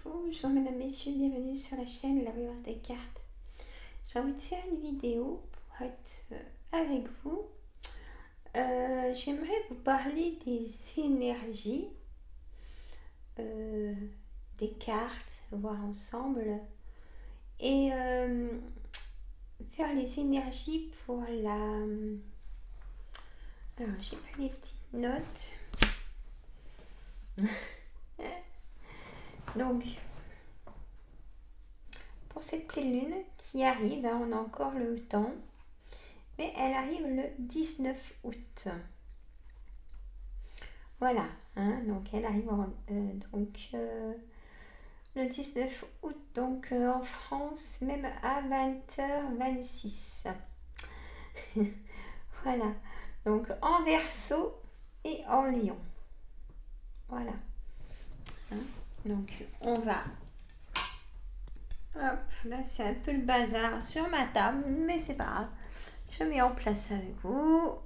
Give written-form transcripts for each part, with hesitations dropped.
Bonjour mesdames, messieurs, bienvenue sur la chaîne La Voyance des cartes. J'ai envie de faire une vidéo pour être avec vous. J'aimerais vous parler des énergies, des cartes, voir ensemble et faire les énergies pour la... Alors j'ai pris des petites notes. Donc, pour cette pleine lune qui arrive, on a encore le temps, mais elle arrive le 19 août. Voilà, donc elle arrive le 19 août, donc en France, même à 20h26. Voilà, donc en Verseau et en Lion. Voilà. Donc on va... Hop, là c'est un peu le bazar sur ma table, mais c'est pas grave. Je mets en place avec vous.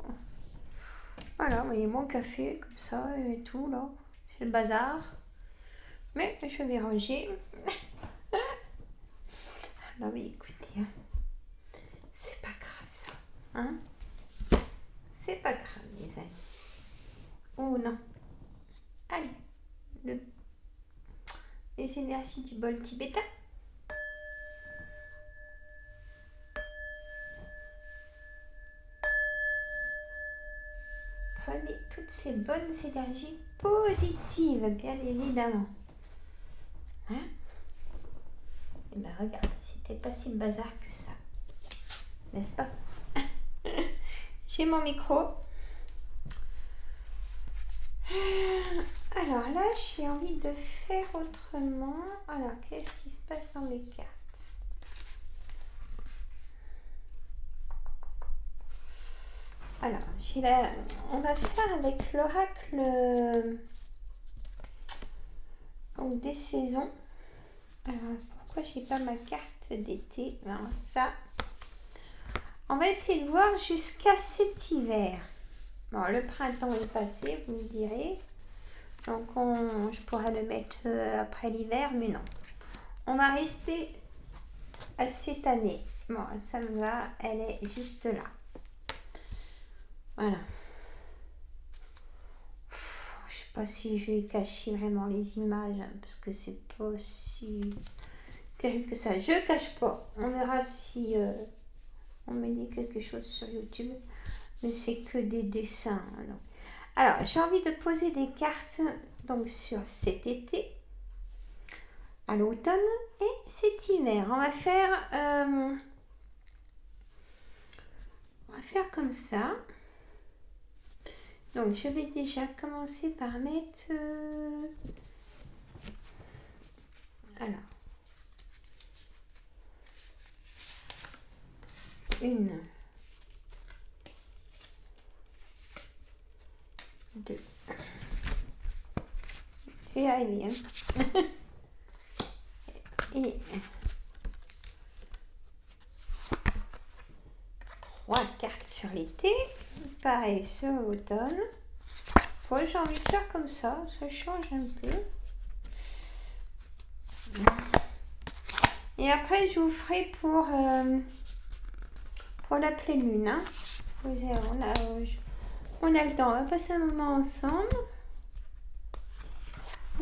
Voilà, vous voyez mon café comme ça et tout là. C'est le bazar. Mais je vais ranger. Bah oui, écoutez, c'est pas grave ça. C'est pas grave les amis. Oh non. Allez, les énergies du bol tibétain. Prenez toutes ces bonnes énergies positives, bien évidemment. Et ben regarde, c'était pas si le bazar que ça. N'est-ce pas? J'ai mon micro. Alors là, j'ai envie de faire autrement. Alors, qu'est-ce qui se passe dans mes cartes? Alors, on va faire avec l'oracle des saisons. Alors, pourquoi j'ai pas ma carte d'été? Alors, ça, on va essayer de voir jusqu'à cet hiver. Bon, le printemps est passé, vous me direz. Donc, je pourrais le mettre après l'hiver, mais non. On va rester à cette année. Bon, ça me va, elle est juste là. Voilà. Je sais pas si je vais cacher vraiment les images, parce que c'est pas si terrible que ça. Je cache pas. On verra si on me dit quelque chose sur YouTube. Mais c'est que des dessins. Alors, j'ai envie de poser des cartes donc sur cet été, à l'automne et cet hiver. On va faire comme ça. Donc, je vais déjà commencer par mettre... Alors, une, deux. Je vais y arriver. Et 3 cartes sur l'été. Pareil sur l'automne. J'ai envie de faire comme ça. Ça change un peu. Et après, je vous ferai pour la pleine lune. On a le temps. On va passer un moment ensemble.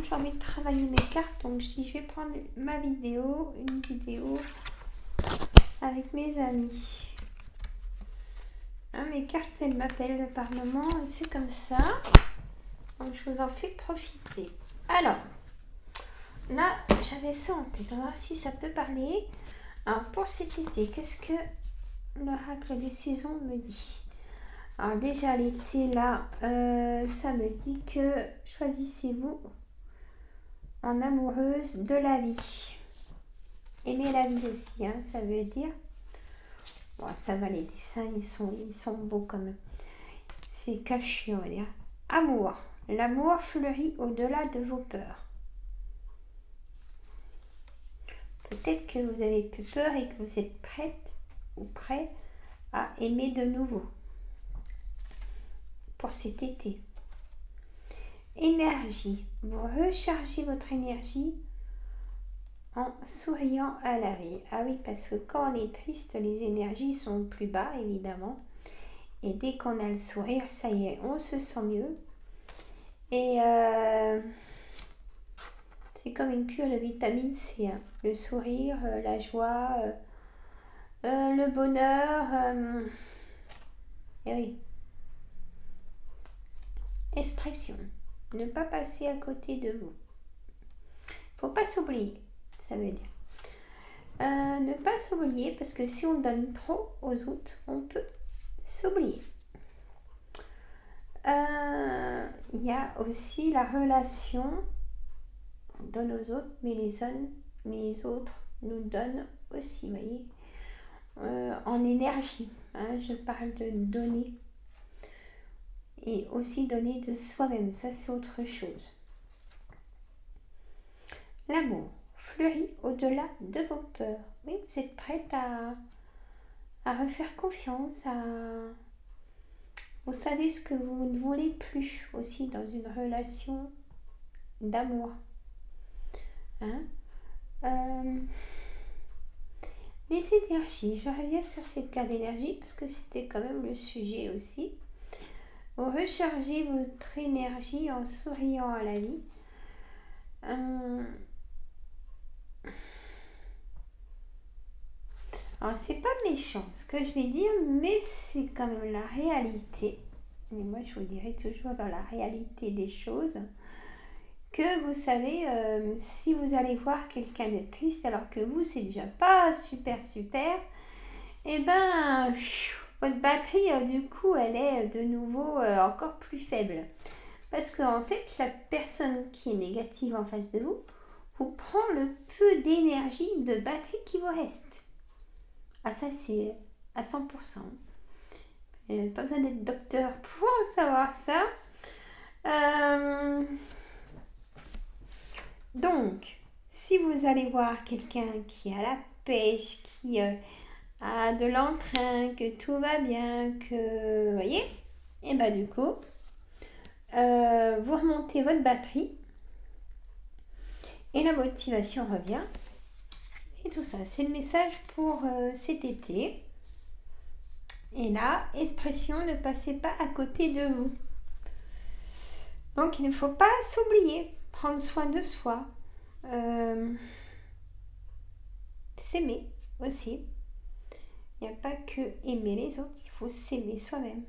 J'ai envie de travailler mes cartes. Donc, je vais prendre une vidéo avec mes amis. Mes cartes, elles m'appellent par moment. C'est comme ça. Donc, je vous en fais profiter. Alors, là, j'avais ça en tête. On va voir si ça peut parler. Alors, pour cet été, qu'est-ce que l'oracle des saisons me dit? Alors, déjà, l'été, là, ça me dit que choisissez-vous en amoureuse de la vie. Aimez la vie aussi, ça veut dire. Bon, ça va, les dessins, ils sont beaux quand même. C'est caché, on va dire. Amour. L'amour fleurit au-delà de vos peurs. Peut-être que vous avez plus peur et que vous êtes prête ou prêt à aimer de nouveau pour cet été. Énergie. Vous rechargez votre énergie en souriant à la vie. Ah oui, parce que quand on est triste, les énergies sont plus bas, évidemment. Et dès qu'on a le sourire, ça y est, on se sent mieux. Et c'est comme une cure de vitamine C. Hein. Le sourire, la joie, le bonheur. Et oui. Expression. Ne pas passer à côté de vous. Faut pas s'oublier, ça veut dire. Ne pas s'oublier parce que si on donne trop aux autres, on peut s'oublier. Il y a aussi la relation, on donne aux autres, mais les autres nous donnent aussi, vous voyez, en énergie. Hein, je parle de donner et aussi donner de soi-même, ça c'est autre chose. L'amour fleurit au-delà de vos peurs. Oui, vous êtes prête à refaire confiance, vous savez ce que vous ne voulez plus aussi dans une relation d'amour. Hein? Les énergies, je reviens sur cette carte d'énergie parce que c'était quand même le sujet aussi. Vous rechargez votre énergie en souriant à la vie. Alors c'est pas méchant ce que je vais dire, mais c'est quand même la réalité. Et moi je vous dirai toujours dans la réalité des choses que vous savez, si vous allez voir quelqu'un de triste alors que vous c'est déjà pas super, et ben votre batterie du coup elle est de nouveau encore plus faible. Parce qu'en fait la personne qui est négative en face de vous prend le peu d'énergie de batterie qui vous reste. Ah ça c'est à 100%. Pas besoin d'être docteur pour savoir ça. Donc, si vous allez voir quelqu'un qui a la pêche, qui a de l'entrain, que tout va bien, que... Vous voyez? Et bah du coup, vous remontez votre batterie et la motivation revient. Et tout ça, c'est le message pour cet été. Et là, expression, ne passez pas à côté de vous. Donc, il ne faut pas s'oublier, prendre soin de soi, s'aimer aussi. Il n'y a pas que aimer les autres, il faut s'aimer soi-même.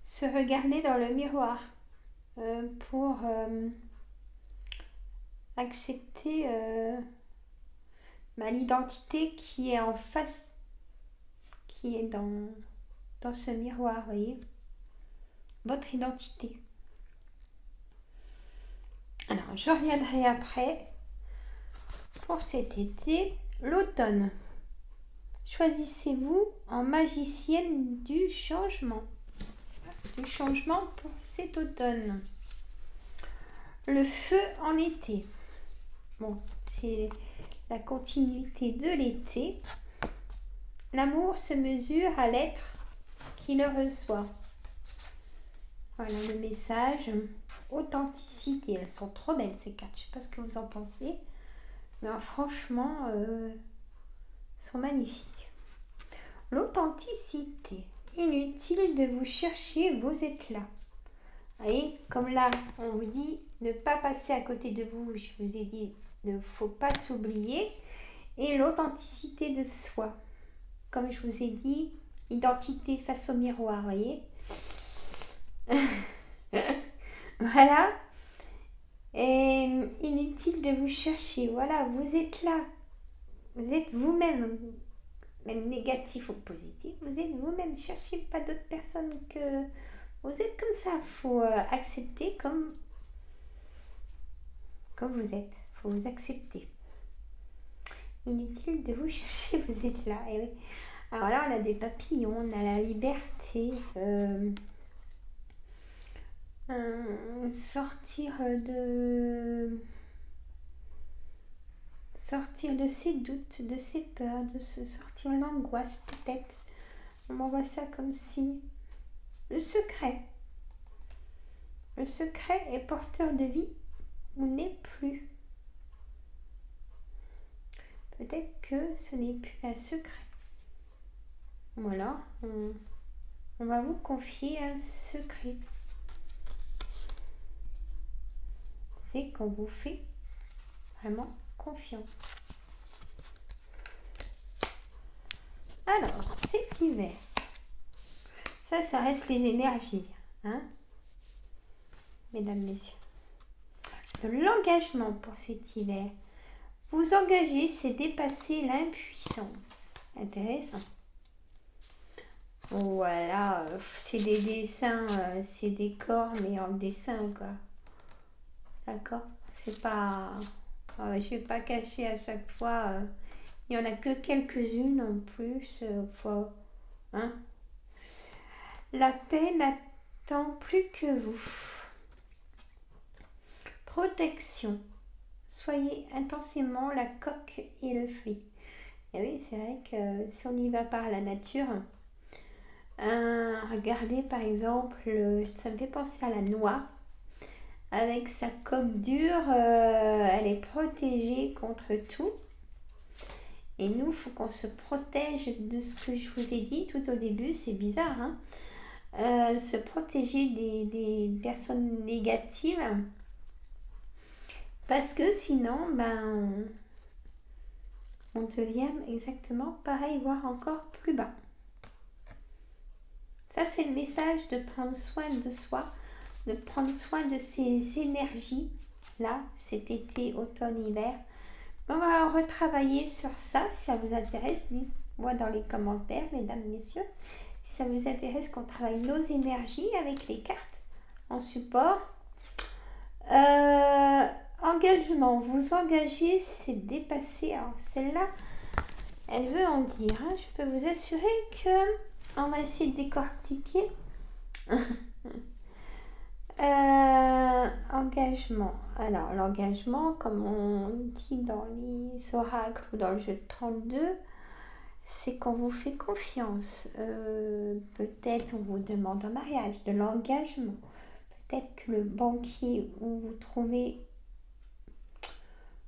Se regarder dans le miroir pour accepter l'identité qui est en face, qui est dans ce miroir, vous voyez, votre identité. Alors, je reviendrai après pour cet été, l'automne. Choisissez-vous en magicienne du changement. Du changement pour cet automne. Le feu en été. Bon, c'est la continuité de l'été. L'amour se mesure à l'être qui le reçoit. Voilà le message. Authenticité. Elles sont trop belles ces cartes. Je ne sais pas ce que vous en pensez. Mais franchement, elles sont magnifiques. L'authenticité. Inutile de vous chercher, vous êtes là. Vous voyez, comme là, on vous dit ne pas passer à côté de vous. Je vous ai dit, il ne faut pas s'oublier. Et l'authenticité de soi. Comme je vous ai dit, identité face au miroir, vous voyez. Voilà. Et inutile de vous chercher. Voilà, vous êtes là. Vous êtes vous-même. Même négatif ou positif, vous êtes vous-même. Cherchez pas d'autres personnes que vous êtes comme ça. Il faut accepter comme vous êtes. Il faut vous accepter. Inutile de vous chercher, vous êtes là. Et oui. Alors là, on a des papillons, on a la liberté. Sortir de ses doutes, de ses peurs, de se sortir l'angoisse peut-être. On m'envoie ça comme si le secret. Le secret est porteur de vie ou n'est plus. Peut-être que ce n'est plus un secret. Voilà, on va vous confier un secret. C'est qu'on vous fait vraiment confiance. Alors, cet hiver, ça reste les énergies, hein, mesdames, messieurs. L'engagement pour cet hiver. Vous engager, c'est dépasser l'impuissance. Intéressant. Voilà, c'est des dessins, c'est des corps, mais en dessin, quoi. D'accord? C'est pas... je vais pas cacher à chaque fois. Il n'y en a que quelques-unes en plus. Hein? La paix n'attend plus que vous. Protection. Soyez intensément la coque et le fruit. Et oui, c'est vrai que si on y va par la nature, regardez par exemple, ça me fait penser à la noix. Avec sa coque dure, elle est protégée contre tout. Et nous, il faut qu'on se protège de ce que je vous ai dit tout au début. C'est bizarre, hein, se protéger des personnes négatives. Parce que sinon, on devient exactement pareil, voire encore plus bas. Ça, c'est le message de prendre soin de soi, de prendre soin de ses énergies, là, cet été, automne, hiver. On va retravailler sur ça, si ça vous intéresse, dites-moi dans les commentaires, mesdames, messieurs, si ça vous intéresse qu'on travaille nos énergies avec les cartes en support. Engagement, vous engager, c'est dépasser. Alors celle-là, elle veut en dire. Hein. Je peux vous assurer que on va essayer de décortiquer. Engagement. Alors l'engagement, comme on dit dans les oracles ou dans le jeu de 32, c'est qu'on vous fait confiance. Peut-être on vous demande un mariage, de l'engagement. Peut-être que le banquier où vous trouvez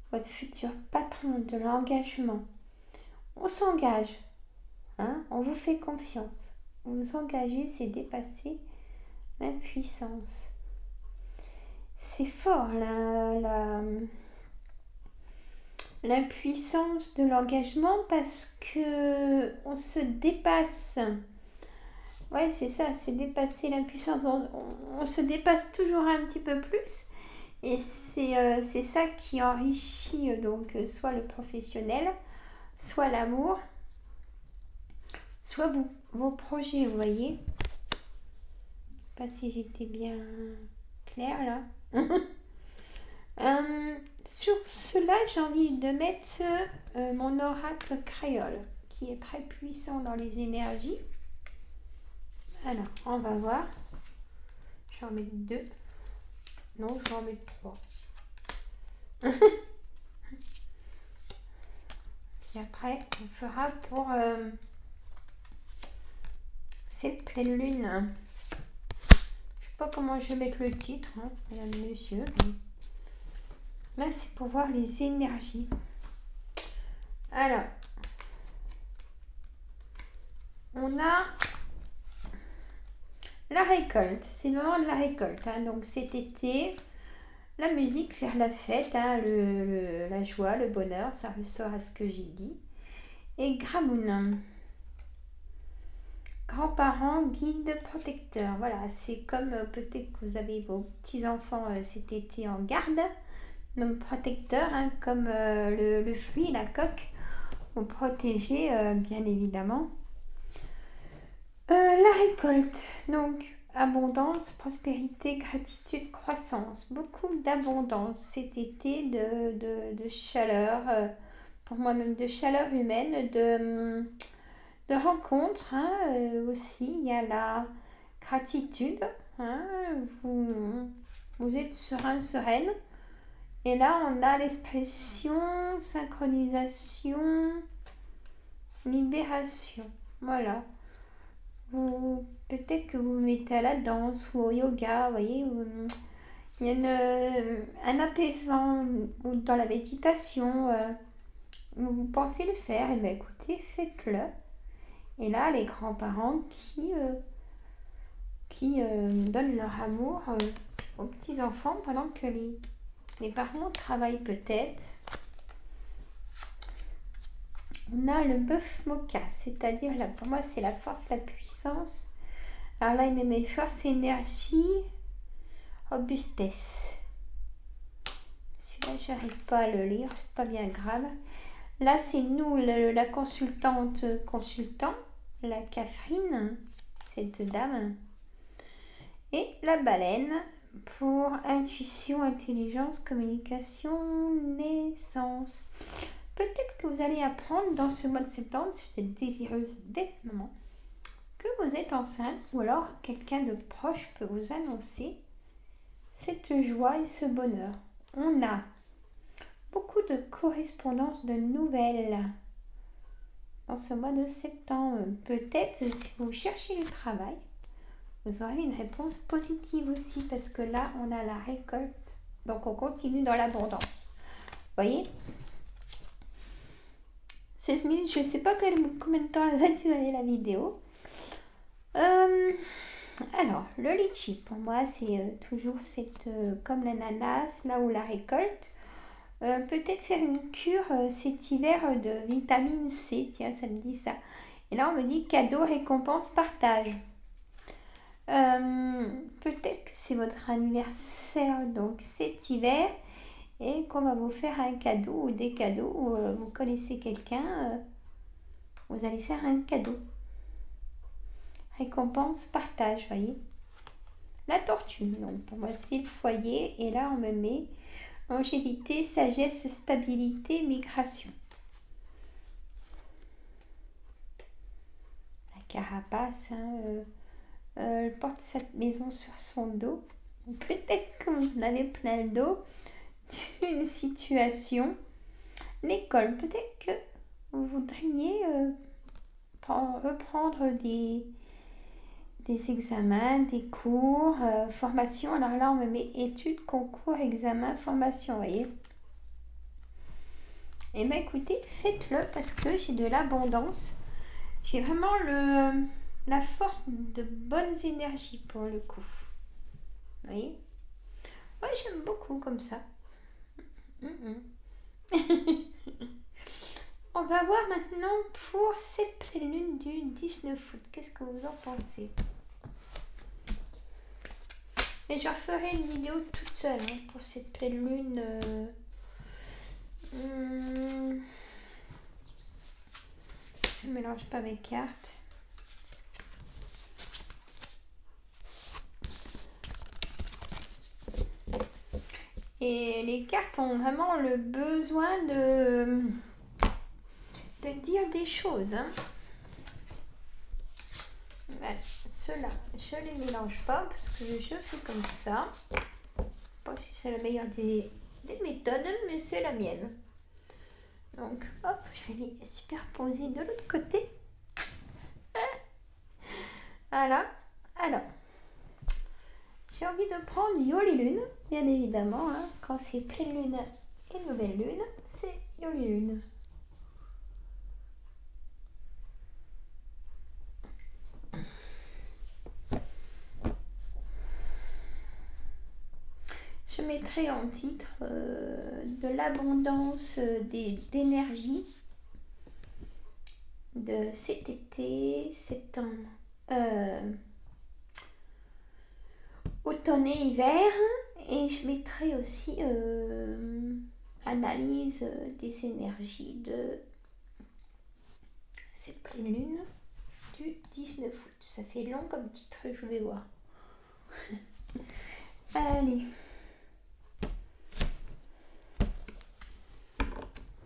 votre futur patron, de l'engagement. On s'engage, hein, on vous fait confiance. Vous engagez, c'est dépasser l'impuissance. C'est fort, l'impuissance de l'engagement parce que on se dépasse. Ouais, c'est ça, c'est dépasser l'impuissance. On se dépasse toujours un petit peu plus. Et c'est ça qui enrichit donc soit le professionnel, soit l'amour, soit vos projets, vous voyez. Je ne sais pas si j'étais bien claire là. Sur cela, j'ai envie de mettre mon oracle créole, qui est très puissant dans les énergies. Alors, on va voir. Je vais en mettre 2. Non, je vais en mettre 3. Et après, on fera pour cette pleine lune. Je sais pas comment je vais mettre le titre, hein, mesdames et messieurs. Là, c'est pour voir les énergies. Alors, on a la récolte. C'est le moment de la récolte. Hein. Donc, cet été, la musique, faire la fête, hein, la joie, le bonheur, ça ressort à ce que j'ai dit. Et Gramoun. Grands-parents, guides, protecteurs. Voilà, c'est comme peut-être que vous avez vos petits-enfants cet été en garde. Donc protecteur, hein, comme le fruit, la coque, pour protéger bien évidemment. La récolte, donc abondance, prospérité, gratitude, croissance. Beaucoup d'abondance cet été, de chaleur, pour moi-même de chaleur humaine, de rencontres hein, aussi. Il y a la gratitude, hein, vous êtes serein, sereine. Et là, on a l'expression synchronisation, libération. Voilà. peut-être que vous vous mettez à la danse ou au yoga, vous voyez, il y a un apaisement ou dans la méditation, où vous pensez le faire, et bien écoutez, faites-le. Et là, les grands-parents qui donnent leur amour aux petits-enfants pendant que les parents travaillent peut-être. On a le bœuf moka, c'est-à-dire, là, pour moi, c'est la force, la puissance. Alors là, il me met force, énergie, robustesse. Celui-là, j'arrive pas à le lire, c'est pas bien grave. Là, c'est nous, la consultante, consultant, la Catherine, cette dame. Et la baleine pour intuition, intelligence, communication, naissance. Peut-être que vous allez apprendre dans ce mois de septembre, si vous êtes désireuse dès le moment, que vous êtes enceinte, ou alors quelqu'un de proche peut vous annoncer cette joie et ce bonheur. On a beaucoup de correspondances de nouvelles dans ce mois de septembre. Peut-être si vous cherchez du travail, vous aurez une réponse positive aussi, parce que là, on a la récolte. Donc, on continue dans l'abondance. Vous voyez ? 16 minutes, je ne sais pas combien de temps elle va durer la vidéo. Alors, le litchi, pour moi, c'est toujours comme l'ananas, là où la récolte. Peut-être faire une cure cet hiver de vitamine C. Tiens, ça me dit ça. Et là, on me dit cadeau, récompense, partage. Peut-être que c'est votre anniversaire, donc cet hiver, et qu'on va vous faire un cadeau ou des cadeaux, ou vous connaissez quelqu'un, vous allez faire un cadeau. Récompense, partage, voyez. La tortue, donc pour moi c'est le foyer, et là on me met longévité, sagesse, stabilité, migration. La carapace, elle porte cette maison sur son dos. Peut-être que vous en avez plein le dos d'une situation. L'école, peut-être que vous voudriez reprendre des examens, des cours, formation. Alors là, on me met études, concours, examens, formation, vous voyez. Et bien écoutez, faites-le parce que j'ai de l'abondance. J'ai vraiment la force de bonnes énergies pour le coup. Vous voyez. Moi, j'aime beaucoup comme ça. On va voir maintenant pour cette pleine lune du 19 août. Qu'est-ce que vous en pensez? Et je referai une vidéo toute seule pour cette pleine lune. Je ne mélange pas mes cartes. Et les cartes ont vraiment le besoin de dire des choses. Voilà. Ceux-là, je ne les mélange pas parce que je fais comme ça. Je ne sais pas si c'est la meilleure des méthodes, mais c'est la mienne. Donc, hop, je vais les superposer de l'autre côté. Voilà. Alors, j'ai envie de prendre Yoli Lune, bien évidemment. Quand c'est pleine lune et nouvelle lune, c'est Yoli Lune. Je mettrai en titre de l'abondance d'énergie de cet été, septembre, automne et hiver. Et je mettrai aussi analyse des énergies de cette pleine lune du 19 août. Ça fait long comme titre, je vais voir. Allez.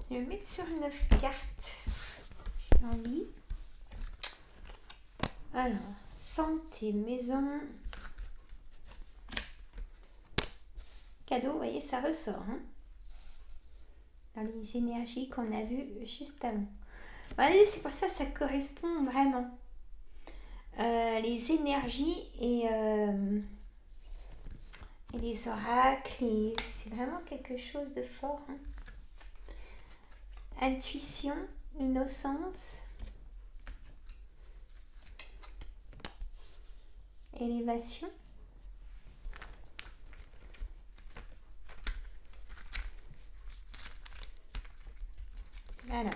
Je vais mettre sur 9 cartes. J'ai envie. Alors, santé, maison, cadeau, vous voyez, ça ressort. Dans les énergies qu'on a vues juste avant. Voyez, c'est pour ça que ça correspond vraiment. les énergies et les oracles. C'est vraiment quelque chose de fort. Hein. Intuition, innocence, élévation. Alors.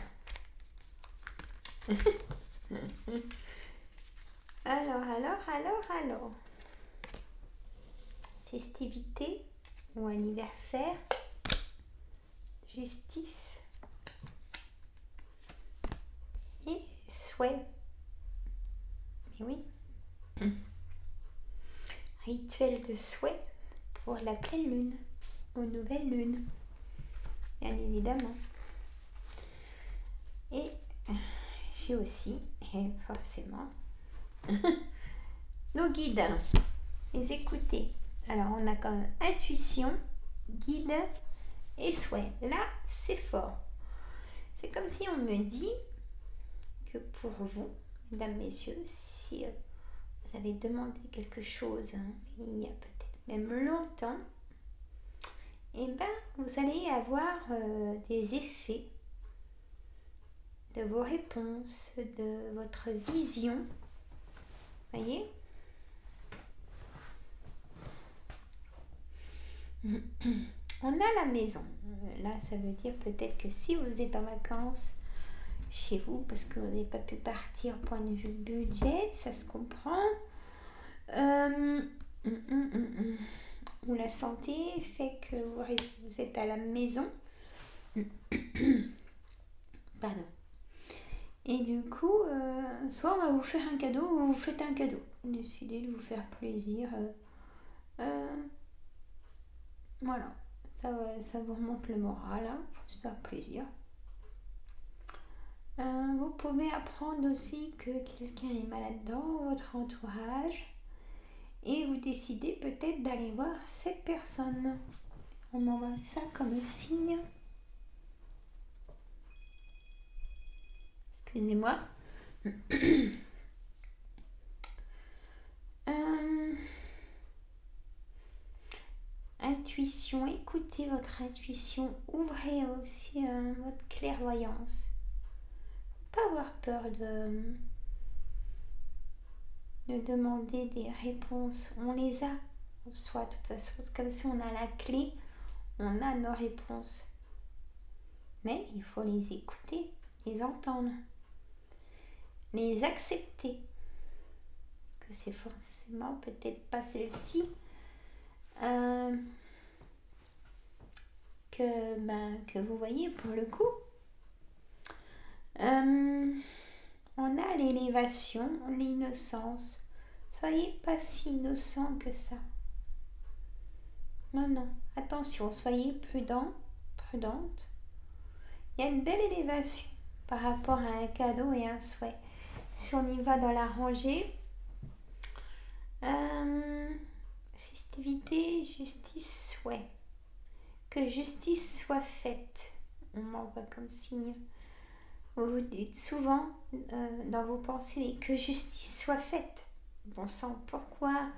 alors. Festivité ou anniversaire. Justice. Et souhait. Et oui. Rituel de souhait pour la pleine lune, aux nouvelles lunes, bien évidemment. Et j'ai aussi, et forcément, nos guides, les écouter. Alors on a quand même intuition, guide et souhait. Là, c'est fort. C'est comme si on me dit que pour vous, mesdames, messieurs, si vous avez demandé quelque chose il y a peut-être même longtemps, et ben vous allez avoir des effets de vos réponses, de votre vision. Voyez ? On a la maison. Là, ça veut dire peut-être que si vous êtes en vacances chez vous, parce que vous n'avez pas pu partir point de vue budget, ça se comprend. Ou la santé fait que vous êtes à la maison. Pardon. Et du coup, soit on va vous faire un cadeau ou vous faites un cadeau. Décidez de vous faire plaisir. Voilà, ça vous remonte le moral, hein, faut se faire plaisir. Vous pouvez apprendre aussi que quelqu'un est malade dans votre entourage et vous décidez peut-être d'aller voir cette personne. On m'envoie ça comme signe. Excusez-moi. Intuition, écoutez votre intuition, ouvrez aussi votre clairvoyance. Pas avoir peur de demander des réponses. On les a en soi, de toute façon. C'est comme si on a la clé, on a nos réponses. Mais il faut les écouter, les entendre, les accepter. Parce que c'est forcément peut-être pas celle-ci que vous voyez pour le coup. On a l'élévation, l'innocence. Soyez pas si innocent que ça. Non. Attention, soyez prudent, prudente. Il y a une belle élévation par rapport à un cadeau et un souhait. Si on y va dans la rangée, festivité, justice, souhait. Que justice soit faite. On m'envoie comme signe. Vous dites souvent dans vos pensées que justice soit faite. Bon sang, pourquoi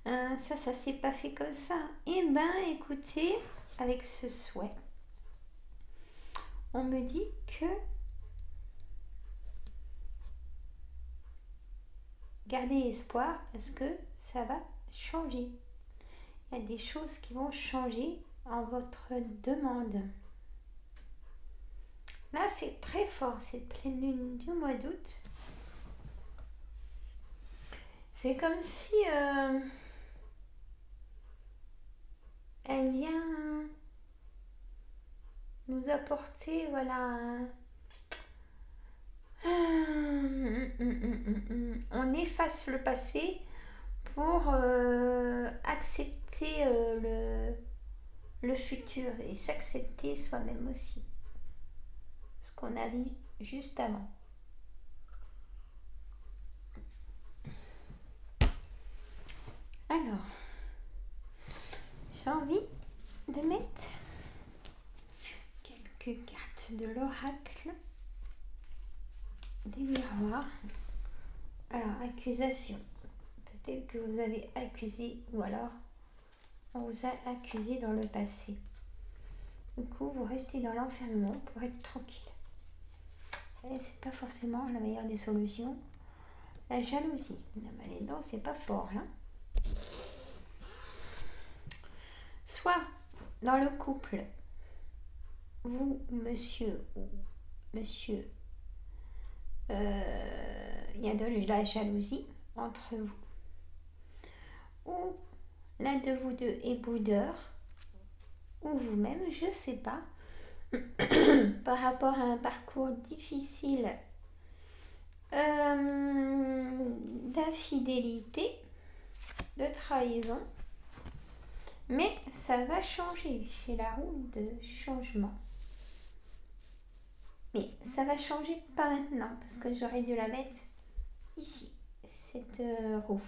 ça s'est pas fait comme ça? Eh ben, écoutez, avec ce souhait, on me dit que gardez espoir parce que ça va changer. Il y a des choses qui vont changer en votre demande. Là, c'est très fort, cette pleine lune du mois d'août. C'est comme si elle vient nous apporter, voilà, on efface le passé pour accepter le futur et s'accepter soi-même aussi. Ce qu'on a vu juste avant. Alors, j'ai envie de mettre quelques cartes de l'oracle, des miroirs. Alors, accusation. Peut-être que vous avez accusé, ou alors on vous a accusé dans le passé. Du coup, vous restez dans l'enfermement pour être tranquille. Et c'est pas forcément la meilleure des solutions. La jalousie. Non, mais les dents, c'est pas fort, hein. Soit dans le couple, vous, monsieur ou monsieur, il y a de la jalousie entre vous. Ou l'un de vous deux est boudeur, ou vous-même, je sais pas, par rapport à un parcours difficile d'infidélité, de trahison. Mais ça va changer chez la roue de changement. Mais ça va changer pas maintenant, parce que j'aurais dû la mettre ici, cette roue.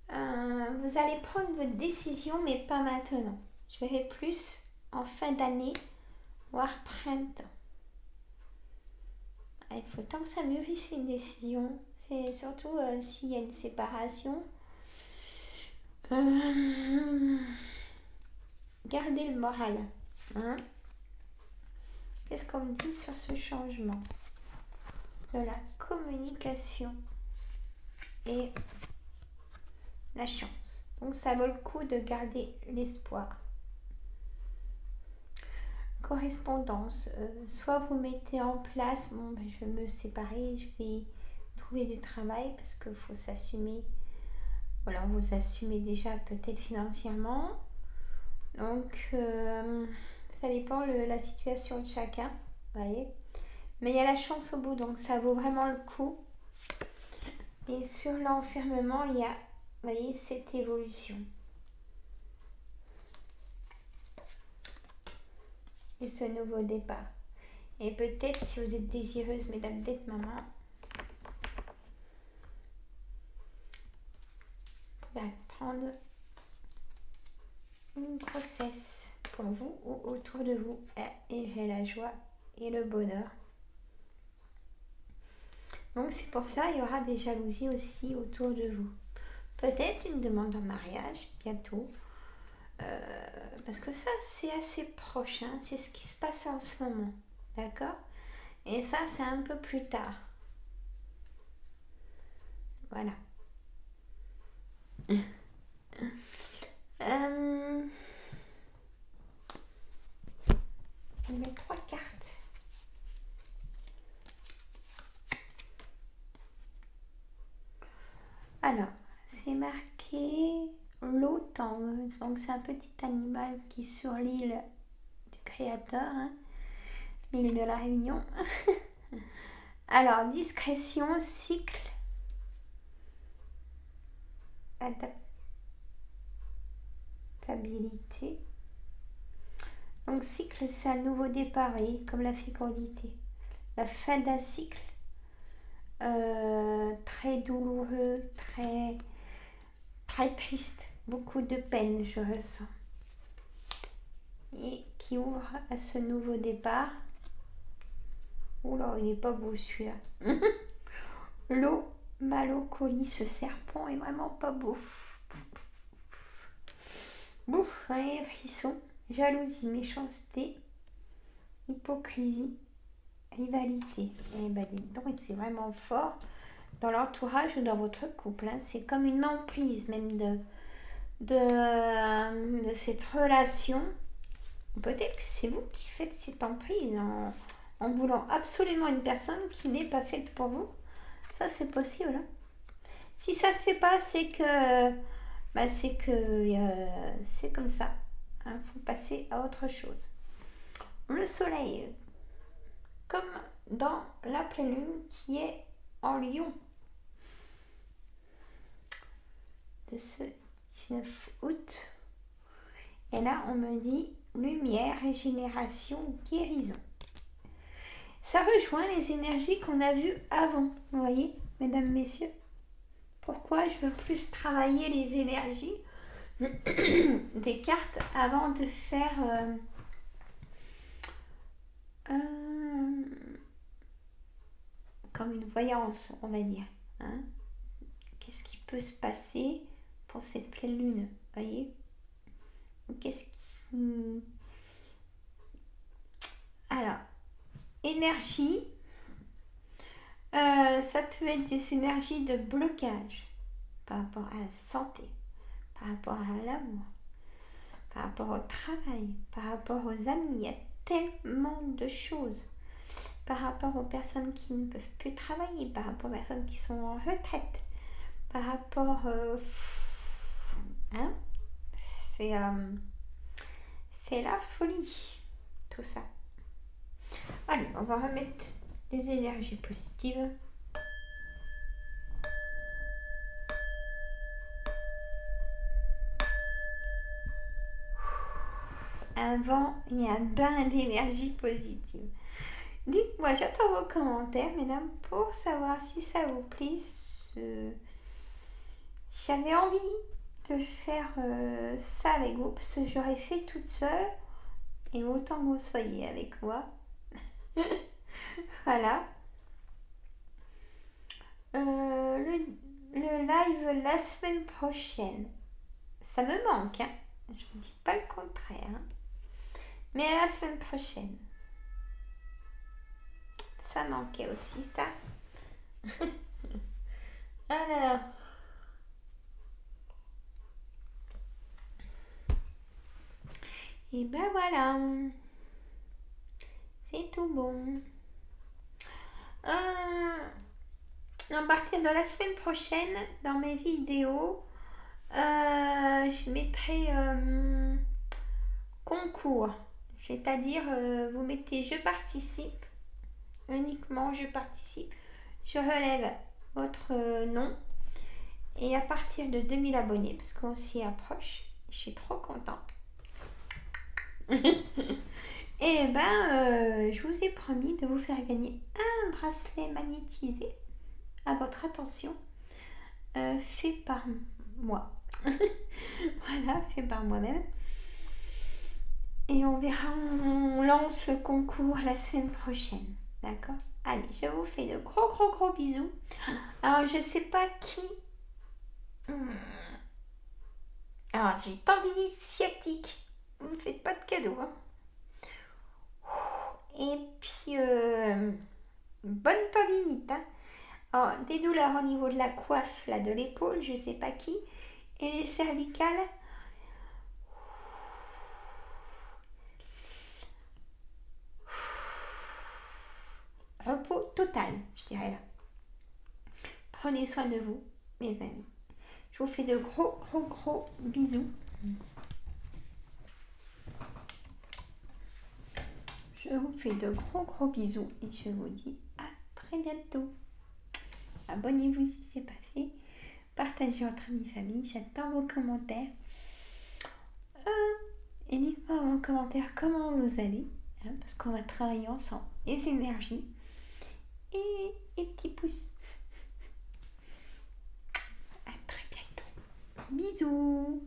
Vous allez prendre votre décision, mais pas maintenant. Je verrai plus en fin d'année, voire printemps. Il faut tant que ça mûrisse une décision. C'est surtout s'il y a une séparation. Gardez le moral. Hein? Qu'est-ce qu'on me dit sur ce changement? De la communication et la chance. Donc ça vaut le coup de garder l'espoir. Correspondance. Soit vous mettez en place, bon ben, je vais me séparer, je vais trouver du travail parce qu'il faut s'assumer. Voilà, vous assumez déjà peut-être financièrement. Donc ça dépend de la situation de chacun. Vous voyez. Mais il y a la chance au bout, donc ça vaut vraiment le coup. Et sur l'enfermement, il y a, vous voyez, cette évolution. Et ce nouveau départ. Et peut-être, si vous êtes désireuse, mesdames, d'être maman, vous pouvez prendre une grossesse pour vous ou autour de vous. Et j'ai la joie et le bonheur. Donc c'est pour ça, il y aura des jalousies aussi autour de vous. Peut-être une demande en mariage bientôt. Parce que ça, c'est assez proche. Hein, c'est ce qui se passe en ce moment. D'accord? Et ça, c'est un peu plus tard. Voilà. On met 3 cartes. Alors, c'est marqué l'OTAN. Donc, c'est un petit animal qui est sur l'île du Créateur, hein, l'île de la Réunion. Alors, discrétion, cycle, adaptabilité. Donc, cycle, c'est un nouveau départ, voyez, comme la fécondité. La fin d'un cycle. Très douloureux, très triste, beaucoup de peine je ressens, et qui ouvre à ce nouveau départ. Oula, il n'est pas beau celui-là. L'eau, Malocolie, ce serpent est vraiment pas beau. Bouf, un frisson, jalousie, méchanceté, hypocrisie, rivalité. Et ben donc c'est vraiment fort dans l'entourage ou dans votre couple. Hein. C'est comme une emprise même de cette relation. Peut-être que c'est vous qui faites cette emprise en voulant absolument une personne qui n'est pas faite pour vous. Ça, c'est possible. Hein. Si ça se fait pas, c'est que c'est comme ça. Il faut passer à autre chose. Le soleil, comme dans la pleine lune qui est en Lion, de ce 19 août. Et là, on me dit lumière, régénération, guérison. Ça rejoint les énergies qu'on a vues avant. Vous voyez, mesdames, messieurs, pourquoi je veux plus travailler les énergies des cartes avant de faire comme une voyance, on va dire. Hein? Qu'est-ce qui peut se passer pour cette pleine lune? Voyez? Qu'est-ce qui... Alors, énergie, ça peut être des énergies de blocage par rapport à la santé, par rapport à l'amour, par rapport au travail, par rapport aux amis. Il y a tellement de choses. Par rapport aux personnes qui ne peuvent plus travailler, par rapport aux personnes qui sont en retraite, par rapport... hein? C'est la folie, tout ça. Allez, on va remettre les énergies positives. Un vent et un bain d'énergie positive. Dites-moi, j'attends vos commentaires, mesdames, pour savoir si ça vous plaît. J'avais envie de faire ça avec vous, parce que j'aurais fait toute seule, et autant que vous soyez avec moi. Voilà. Le live la semaine prochaine, ça me manque, hein. Je ne dis pas le contraire. Hein. Mais la semaine prochaine, ça manquait aussi, ça. Alors, et ben voilà, c'est tout bon. À partir de la semaine prochaine, dans mes vidéos, je mettrai concours. C'est-à-dire, vous mettez je participe, uniquement je participe. Je relève votre nom. Et à partir de 2000 abonnés, parce qu'on s'y approche, je suis trop contente. Et ben, je vous ai promis de vous faire gagner un bracelet magnétisé à votre attention, fait par moi. Voilà, fait par moi-même. Et on verra, on lance le concours la semaine prochaine. D'accord? Allez, je vous fais de gros bisous. Alors, je sais pas qui... Alors, j'ai tendinite sciatique. Vous ne me faites pas de cadeau. Hein. Et puis, bonne tendinite. Hein. Alors, des douleurs au niveau de la coiffe, là, de l'épaule, je sais pas qui. Et les cervicales. Repos total, je dirais là. Prenez soin de vous, mes amis. Je vous fais de gros bisous. Je vous fais de gros bisous et je vous dis à très bientôt. Abonnez-vous si ce n'est pas fait. Partagez entre amis et famille. J'attends vos commentaires. Et dites-moi en commentaire comment vous allez. Hein, parce qu'on va travailler ensemble. Les énergies. Et les petits pouces. À très bientôt. Bisous.